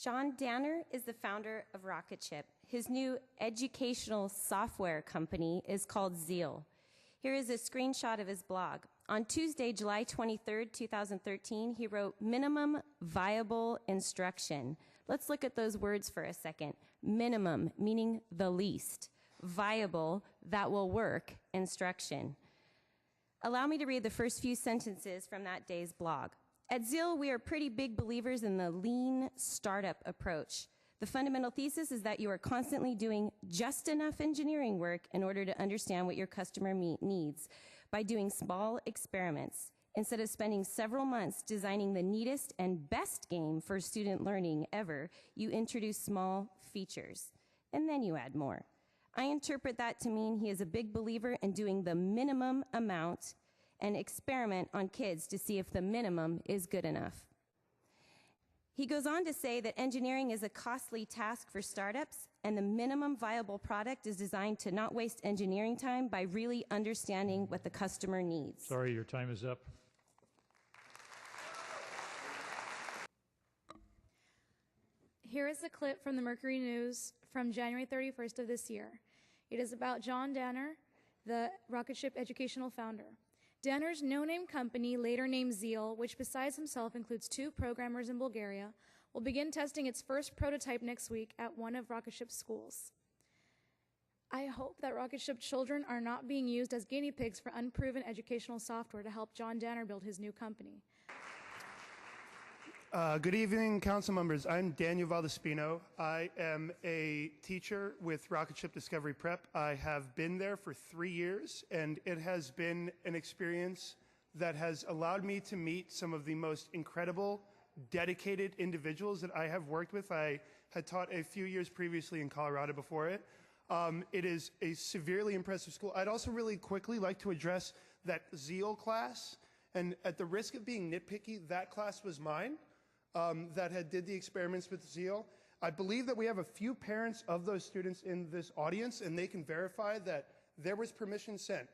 John Danner is the founder of Rocketship. His new educational software company is called Zeal. Here is a screenshot of his blog. On Tuesday, July 23rd, 2013, he wrote minimum viable instruction. Let's look at those words for a second. Minimum, meaning the least. Viable, that will work, instruction. Allow me to read the first few sentences from that day's blog. At Zeal, we are pretty big believers in the lean startup approach. The fundamental thesis is that you are constantly doing just enough engineering work in order to understand what your customer needs by doing small experiments. Instead of spending several months designing the neatest and best game for student learning ever, you introduce small features, and then you add more. I interpret that to mean he is a big believer in doing the minimum amount and experiment on kids to see if the minimum is good enough. He goes on to say that engineering is a costly task for startups, and the minimum viable product is designed to not waste engineering time by really understanding what the customer needs. Sorry, your time is up. Here is a clip from the Mercury News from January 31st of this year. It is about John Danner, the Rocketship educational founder. Danner's no-name company, later named Zeal, which besides himself includes 2 programmers in Bulgaria, will begin testing its first prototype next week at one of Rocketship's schools. I hope that Rocketship children are not being used as guinea pigs for unproven educational software to help John Danner build his new company. Good evening, council members. I'm Daniel Valdespino. I am a teacher with Rocketship Discovery Prep. I have been there for 3 years, and it has been an experience that has allowed me to meet some of the most incredible, dedicated individuals that I have worked with. I had taught a few years previously in Colorado before it. It is a severely impressive school. I'd also really quickly like to address that Zeal class, and at the risk of being nitpicky, that class was mine. That did the experiments with Zeal. I believe that we have a few parents of those students in this audience, and they can verify that there was permission sent.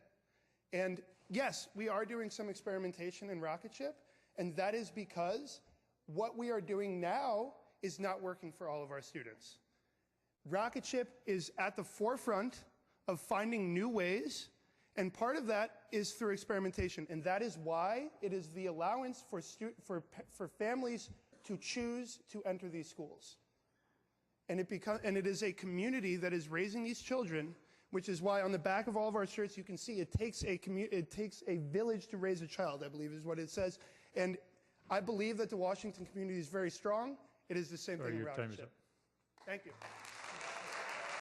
And yes, we are doing some experimentation in Rocketship, and that is because what we are doing now is not working for all of our students. Rocketship is at the forefront of finding new ways, and part of that is through experimentation, and that is why it is the allowance for families to choose to enter these schools. And it is a community that is raising these children, which is why on the back of all of our shirts you can see it takes a village to raise a child, I believe is what it says. And I believe that the Washington community is very strong. It is the same thing in Rocketship. Thank you.